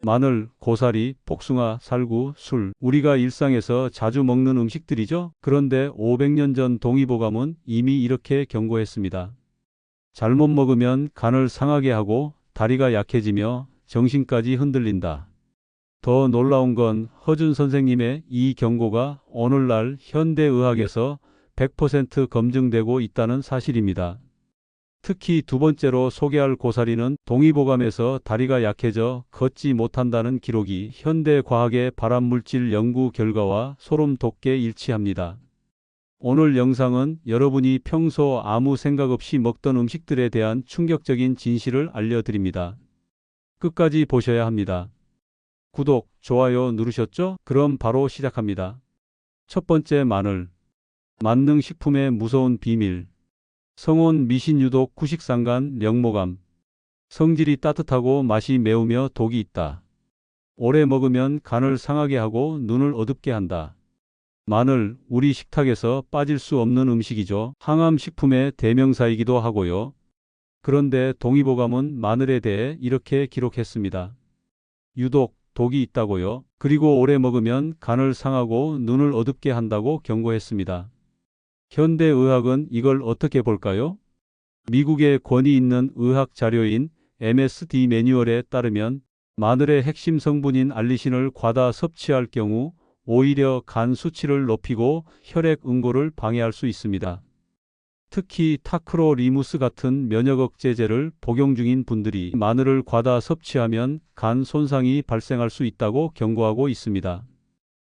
마늘, 고사리, 복숭아, 살구, 술. 우리가 일상에서 자주 먹는 음식들이죠. 그런데 500년 전 동의보감은 이미 이렇게 경고했습니다. 잘못 먹으면 간을 상하게 하고 다리가 약해지며 정신까지 흔들린다. 더 놀라운 건 허준 선생님의 이 경고가 오늘날 현대의학에서 100% 검증되고 있다는 사실입니다. 특히 두 번째로 소개할 고사리는 동의보감에서 다리가 약해져 걷지 못한다는 기록이 현대과학의 발암물질 연구 결과와 소름 돋게 일치합니다. 오늘 영상은 여러분이 평소 아무 생각 없이 먹던 음식들에 대한 충격적인 진실을 알려드립니다. 끝까지 보셔야 합니다. 구독, 좋아요 누르셨죠? 그럼 바로 시작합니다. 첫 번째, 마늘. 만능식품의 무서운 비밀. 성온 미신유독 구식상간 령모감. 성질이 따뜻하고 맛이 매우며 독이 있다. 오래 먹으면 간을 상하게 하고 눈을 어둡게 한다. 마늘, 우리 식탁에서 빠질 수 없는 음식이죠. 항암식품의 대명사이기도 하고요. 그런데 동의보감은 마늘에 대해 이렇게 기록했습니다. 유독, 독이 있다고요. 그리고 오래 먹으면 간을 상하고 눈을 어둡게 한다고 경고했습니다. 현대의학은 이걸 어떻게 볼까요? 미국의 권위 있는 의학 자료인 MSD 매뉴얼에 따르면 마늘의 핵심 성분인 알리신을 과다 섭취할 경우 오히려 간 수치를 높이고 혈액 응고를 방해할 수 있습니다. 특히 타크로리무스 같은 면역 억제제를 복용 중인 분들이 마늘을 과다 섭취하면 간 손상이 발생할 수 있다고 경고하고 있습니다.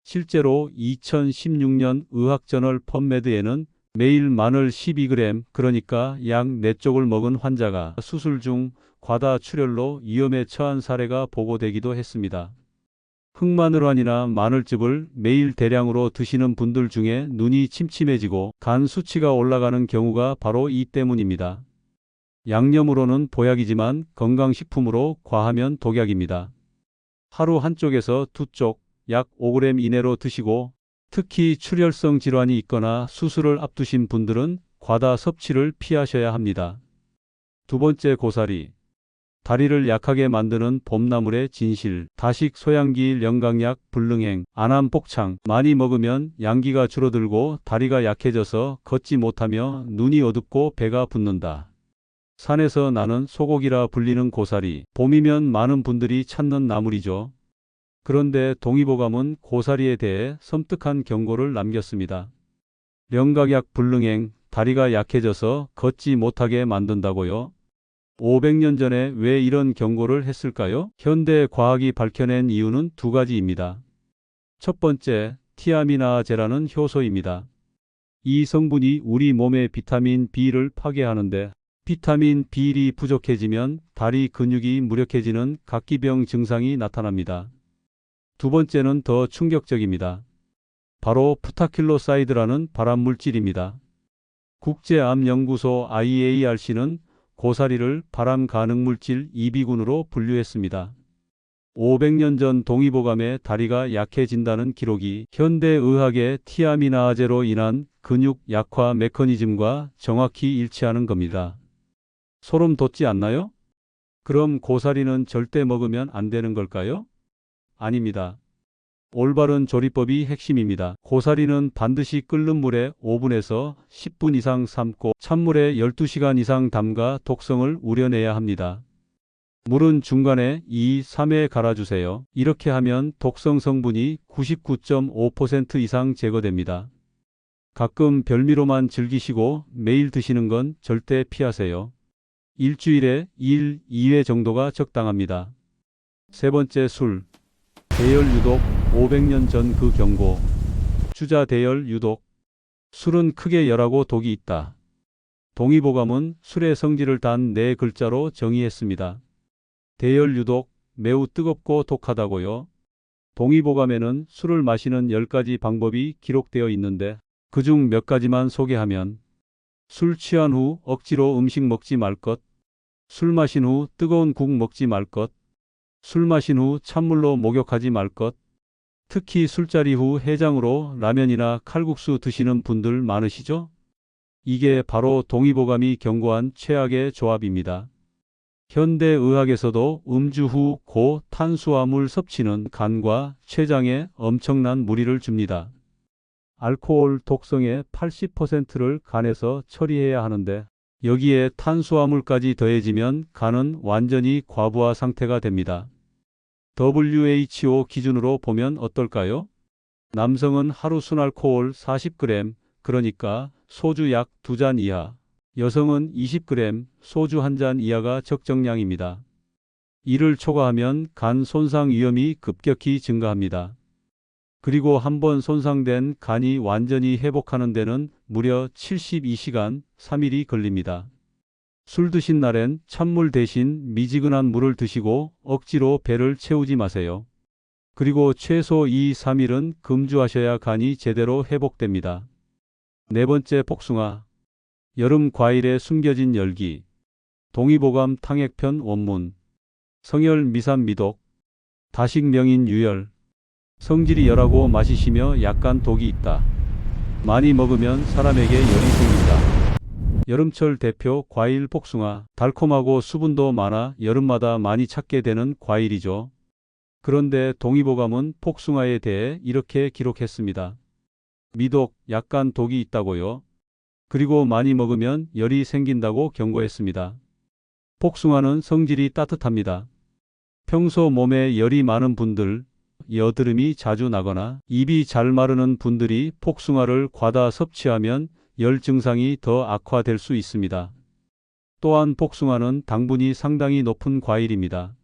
실제로 2016년 의학저널 펀메드에는 매일 마늘 12g, 그러니까 약 4쪽을 먹은 환자가 수술 중 과다 출혈로 위험에 처한 사례가 보고되기도 했습니다. 흑마늘환이나 마늘즙을 매일 대량으로 드시는 분들 중에 눈이 침침해지고 간 수치가 올라가는 경우가 바로 이 때문입니다. 양념으로는 보약이지만 건강식품으로 과하면 독약입니다. 하루 한쪽에서 2쪽, 약 5g 이내로 드시고 특히 출혈성 질환이 있거나 수술을 앞두신 분들은 과다 섭취를 피하셔야 합니다. 두 번째, 고사리. 다리를 약하게 만드는 봄나물의 진실. 다식, 소양기, 영강약, 불능행, 안암복창. 많이 먹으면 양기가 줄어들고 다리가 약해져서 걷지 못하며 눈이 어둡고 배가 붓는다. 산에서 나는 소고기라 불리는 고사리. 봄이면 많은 분들이 찾는 나물이죠. 그런데 동의보감은 고사리에 대해 섬뜩한 경고를 남겼습니다. 영강약, 불능행, 다리가 약해져서 걷지 못하게 만든다고요? 500년 전에 왜 이런 경고를 했을까요? 현대 과학이 밝혀낸 이유는 두 가지입니다. 첫 번째, 티아미나아제라는 효소입니다. 이 성분이 우리 몸의 비타민 B를 파괴하는데 비타민 B1이 부족해지면 다리 근육이 무력해지는 각기병 증상이 나타납니다. 두 번째는 더 충격적입니다. 바로 프타킬로사이드라는 발암물질입니다. 국제암연구소 IARC는 고사리를 발암 가능물질 2비군으로 분류했습니다. 500년 전 동의보감에 다리가 약해진다는 기록이 현대의학의 티아미나아제로 인한 근육 약화 메커니즘과 정확히 일치하는 겁니다. 소름 돋지 않나요? 그럼 고사리는 절대 먹으면 안 되는 걸까요? 아닙니다. 올바른 조리법이 핵심입니다. 고사리는 반드시 끓는 물에 5분에서 10분 이상 삶고 찬물에 12시간 이상 담가 독성을 우려내야 합니다. 물은 중간에 2, 3회 갈아주세요. 이렇게 하면 독성 성분이 99.5% 이상 제거됩니다. 가끔 별미로만 즐기시고 매일 드시는 건 절대 피하세요. 일주일에 1, 2회 정도가 적당합니다. 세 번째, 술. 대열 유독. 500년 전 그 경고. 주자 대열 유독. 술은 크게 열하고 독이 있다. 동의보감은 술의 성질을 단 4글자로 정의했습니다. 대열 유독, 매우 뜨겁고 독하다고요. 동의보감에는 술을 마시는 10가지 방법이 기록되어 있는데 그중 몇 가지만 소개하면 술 취한 후 억지로 음식 먹지 말 것, 술 마신 후 뜨거운 국 먹지 말 것, 술 마신 후 찬물로 목욕하지 말 것, 특히 술자리 후 해장으로 라면이나 칼국수 드시는 분들 많으시죠? 이게 바로 동의보감이 경고한 최악의 조합입니다. 현대의학에서도 음주 후 고탄수화물 섭취는 간과 췌장에 엄청난 무리를 줍니다. 알코올 독성의 80%를 간에서 처리해야 하는데 여기에 탄수화물까지 더해지면 간은 완전히 과부하 상태가 됩니다. WHO 기준으로 보면 어떨까요? 남성은 하루 순알코올 40g, 그러니까 소주 약 2잔 이하, 여성은 20g, 소주 1잔 이하가 적정량입니다. 이를 초과하면 간 손상 위험이 급격히 증가합니다. 그리고 한번 손상된 간이 완전히 회복하는 데는 무려 72시간, 3일이 걸립니다. 술 드신 날엔 찬물 대신 미지근한 물을 드시고 억지로 배를 채우지 마세요. 그리고 최소 2-3일은 금주하셔야 간이 제대로 회복됩니다. 네 번째, 복숭아. 여름 과일에 숨겨진 열기. 동의보감 탕핵편 원문. 성열 미산 미독. 다식 명인 유열. 성질이 열하고 마시시며 약간 독이 있다. 많이 먹으면 사람에게 열이 생긴다. 여름철 대표 과일 복숭아. 달콤하고 수분도 많아 여름마다 많이 찾게 되는 과일이죠. 그런데 동의보감은 복숭아에 대해 이렇게 기록했습니다. 미독, 약간 독이 있다고요. 그리고 많이 먹으면 열이 생긴다고 경고했습니다. 복숭아는 성질이 따뜻합니다. 평소 몸에 열이 많은 분들, 여드름이 자주 나거나 입이 잘 마르는 분들이 복숭아를 과다 섭취하면 열 증상이 더 악화될 수 있습니다. 또한 복숭아는 당분이 상당히 높은 과일입니다.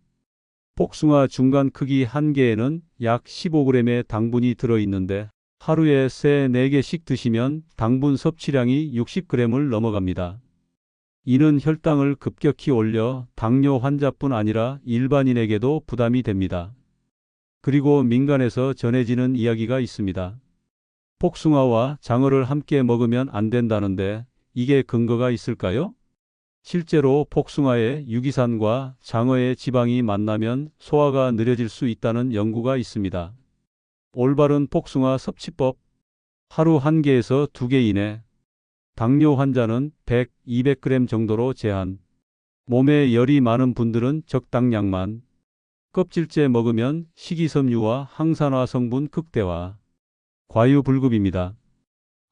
복숭아 중간 크기 한 개에는 약 15g의 당분이 들어있는데 하루에 3-4개씩 드시면 당분 섭취량이 60g을 넘어갑니다. 이는 혈당을 급격히 올려 당뇨 환자뿐 아니라 일반인에게도 부담이 됩니다. 그리고 민간에서 전해지는 이야기가 있습니다. 복숭아와 장어를 함께 먹으면 안 된다는데 이게 근거가 있을까요? 실제로 복숭아의 유기산과 장어의 지방이 만나면 소화가 느려질 수 있다는 연구가 있습니다. 올바른 복숭아 섭취법. 하루 1개에서 2개 이내. 당뇨 환자는 100, 200g 정도로 제한. 몸에 열이 많은 분들은 적당량만. 껍질째 먹으면 식이섬유와 항산화 성분 극대화. 과유불급입니다.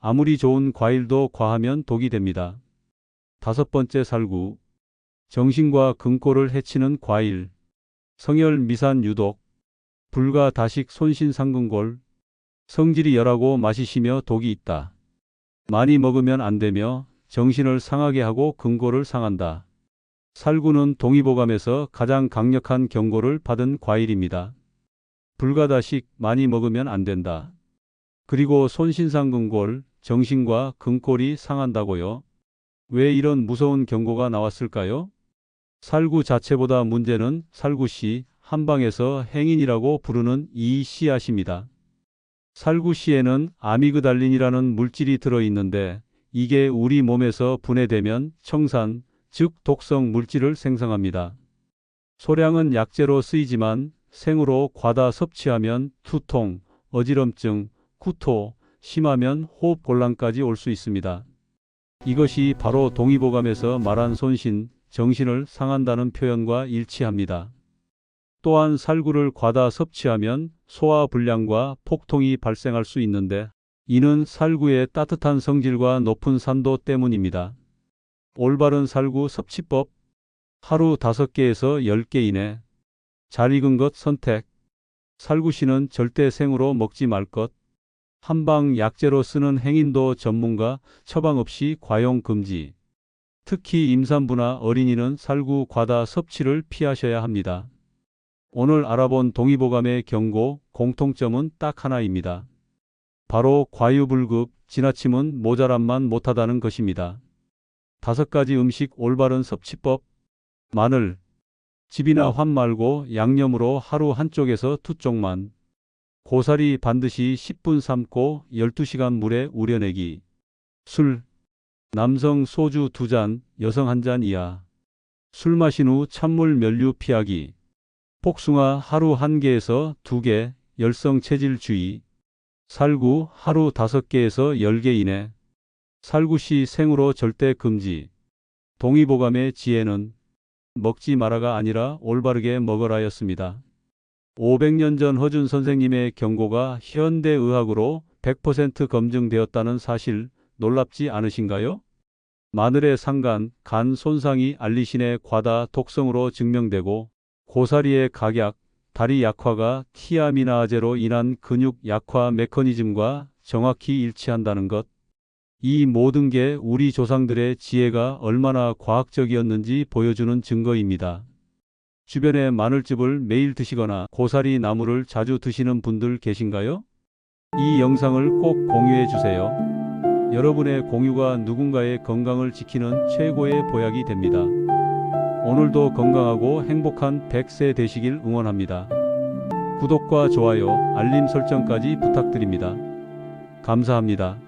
아무리 좋은 과일도 과하면 독이 됩니다. 5번째, 살구. 정신과 근골을 해치는 과일. 성열 미산 유독. 불가 다식 손신상근골. 성질이 열하고 마시시며 독이 있다. 많이 먹으면 안 되며 정신을 상하게 하고 근골을 상한다. 살구는 동의보감에서 가장 강력한 경고를 받은 과일입니다. 불가다식, 많이 먹으면 안 된다. 그리고 손신상근골, 정신과 근골이 상한다고요? 왜 이런 무서운 경고가 나왔을까요? 살구 자체보다 문제는 살구씨, 한방에서 행인이라고 부르는 이 씨앗입니다. 살구씨에는 아미그달린이라는 물질이 들어있는데 이게 우리 몸에서 분해되면 청산, 즉 독성 물질을 생성합니다. 소량은 약재로 쓰이지만 생으로 과다 섭취하면 두통, 어지럼증, 구토, 심하면 호흡곤란까지 올 수 있습니다. 이것이 바로 동의보감에서 말한 손신, 정신을 상한다는 표현과 일치합니다. 또한 살구를 과다 섭취하면 소화불량과 폭통이 발생할 수 있는데 이는 살구의 따뜻한 성질과 높은 산도 때문입니다. 올바른 살구 섭취법. 하루 5개에서 10개 이내. 잘 익은 것 선택. 살구씨는 절대 생으로 먹지 말 것. 한방 약재로 쓰는 행인도 전문가 처방 없이 과용 금지. 특히 임산부나 어린이는 살구 과다 섭취를 피하셔야 합니다. 오늘 알아본 동의보감의 경고, 공통점은 딱 하나입니다. 바로 과유불급, 지나침은 모자람만 못하다는 것입니다. 5가지 음식 올바른 섭취법. 마늘. 즙이나 환 말고 양념으로 하루 한쪽에서 2쪽만. 고사리 반드시 10분 삶고 12시간 물에 우려내기. 술. 남성 소주 2잔, 여성 1잔 이하. 술 마신 후 찬물 면류 피하기. 복숭아 하루 1개에서 2개, 열성 체질 주의. 살구 하루 5개에서 10개 이내. 살구씨 생으로 절대 금지. 동의보감의 지혜는 먹지 마라가 아니라 올바르게 먹으라였습니다. 500년 전 허준 선생님의 경고가 현대의학으로 100% 검증되었다는 사실 놀랍지 않으신가요? 마늘의 상간, 간 손상이 알리신의 과다 독성으로 증명되고 고사리의 각약, 다리 약화가 티아미나아제로 인한 근육 약화 메커니즘과 정확히 일치한다는 것. 이 모든 게 우리 조상들의 지혜가 얼마나 과학적이었는지 보여주는 증거입니다. 주변에 마늘즙을 매일 드시거나 고사리 나물을 자주 드시는 분들 계신가요? 이 영상을 꼭 공유해 주세요. 여러분의 공유가 누군가의 건강을 지키는 최고의 보약이 됩니다. 오늘도 건강하고 행복한 100세 되시길 응원합니다. 구독과 좋아요, 알림 설정까지 부탁드립니다. 감사합니다.